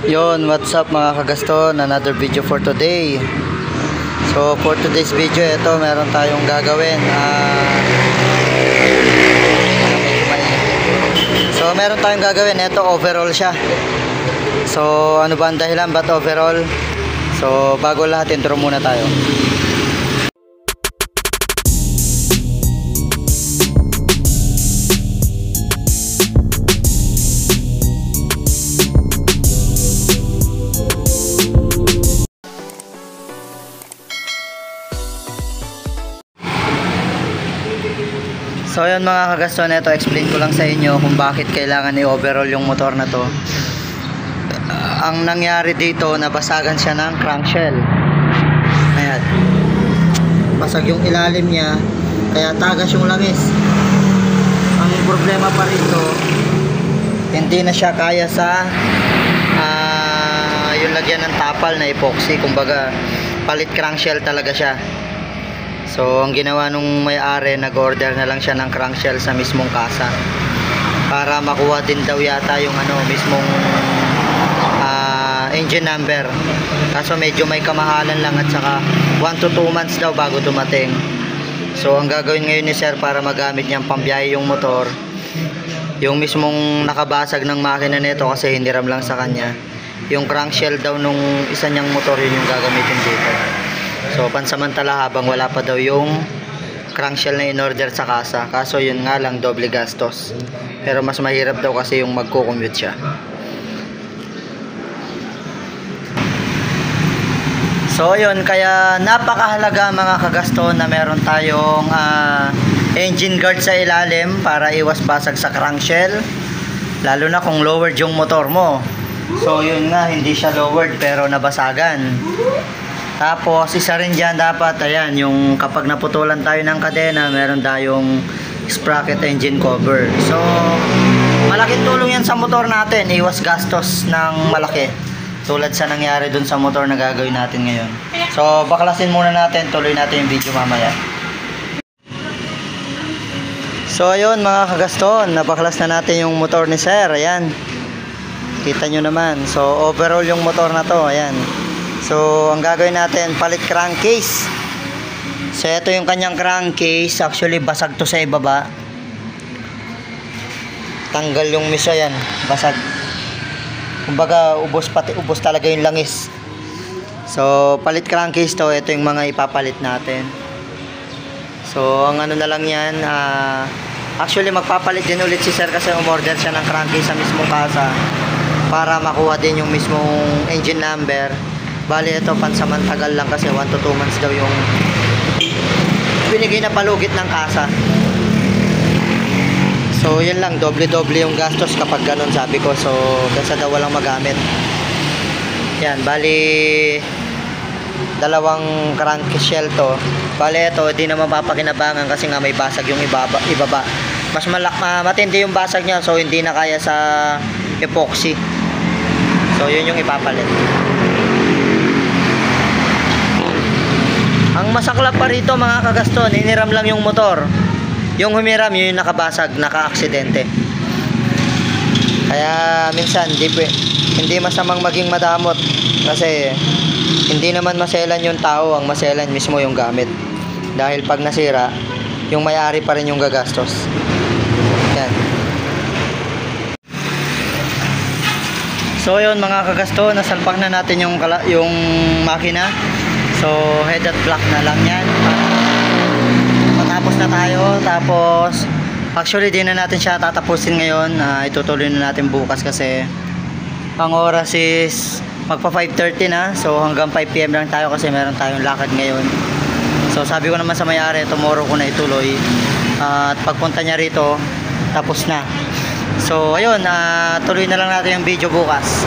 Yon, what's up mga kagaston? Another video for today. So for today's video, ito meron tayong gagawin. So meron tayong gagawin. Ito overall siya. So ano ba ang dahilan ba't overall? So bago lahat, intro muna tayo. So yun mga kagaston, ito explain ko lang sa inyo kung bakit kailangan i-overall yung motor na to. Ang nangyari dito, nabasagan siya ng crankshell. Ayan, basag yung ilalim niya, kaya tagas yung langis. Ang problema pa rito, hindi na siya kaya sa yung lagyan ng tapal na epoxy. Kumbaga palit crankshell talaga siya. So ang ginawa nung may-ari, nag-order na lang siya ng crankshell sa mismong kasa para makuha din daw yata yung mismong engine number. Kaso medyo may kamahalan lang at saka 1 to 2 months daw bago dumating. So ang gagawin ngayon ni sir para magamit niyang pambiyahe yung motor, yung mismong nakabasag ng makina nito kasi hiniram lang sa kanya, yung crankshell daw nung isa niyang motor, yun yung gagamitin dito. So pansamantala habang wala pa daw yung crankshell na in-order sa kasa. Kaso yun nga lang, doble gastos. Pero mas mahirap daw kasi yung magko-commute siya. So yun, kaya napakahalaga mga kagaston na meron tayong engine guard sa ilalim para iwas basag sa crankshell, lalo na kung lowered yung motor mo. So yun nga, hindi siya lowered pero nabasagan. Tapos isa rin dyan dapat, ayan, yung kapag naputulan tayo ng kadena, meron tayong sprocket engine cover. So malaking tulong yan sa motor natin, iwas gastos ng malaki, tulad sa nangyari dun sa motor na gagawin natin ngayon. So baklasin muna natin, tuloy natin yung video mamaya. So ayun mga kagaston, nabaklas na natin yung motor ni sir. Ayan, kita nyo naman. So overall yung motor na to, ayan. So ang gagawin natin, palit crankcase. So ito yung kanyang crankcase. Actually basag to sa ibaba, tanggal yung misa, yan, basag. Kumbaga ubos talaga yung langis. So palit crankcase to. Ito yung mga ipapalit natin. So ang ano na lang yan, actually magpapalit din ulit si sir kasi umorder siya ng crankcase sa mismong kasa para makuha din yung mismong engine number. Bali ito pansamantagal lang kasi 1 to 2 months daw yung binigay na palugit ng kasa. So yun lang, doble-doble yung gastos kapag ganun, sabi ko. So kaysa daw walang magamit. Yan, bali dalawang crankshell to. Bali ito, di na mapapakinabangan kasi nga may basag yung ibaba. Mas matindi yung basag niya, so hindi na kaya sa epoxy. So yun yung ipapalit. Ang masaklap pa rito mga kagaston, hiniram lang yung motor. Yung humiram, yun yung nakabasag, naka-aksidente. Kaya minsan hindi masamang maging madamot kasi hindi naman maselan yung tao, ang maselan mismo yung gamit. Dahil pag nasira, yung may-ari pa rin yung gagastos. Yan. So yun mga kagaston, nasalpak na natin yung makina. So head at block na lang yan. Matapos na tayo. Tapos actually di na natin siya tatapusin ngayon. Itutuloy na natin bukas kasi ang oras is magpa 5:30 na. So hanggang 5 PM lang tayo kasi meron tayong lakad ngayon. So sabi ko naman sa may-ari, tomorrow ko na ituloy. At pagpunta niya rito, tapos na. So ayun, tuloy na lang natin yung video bukas.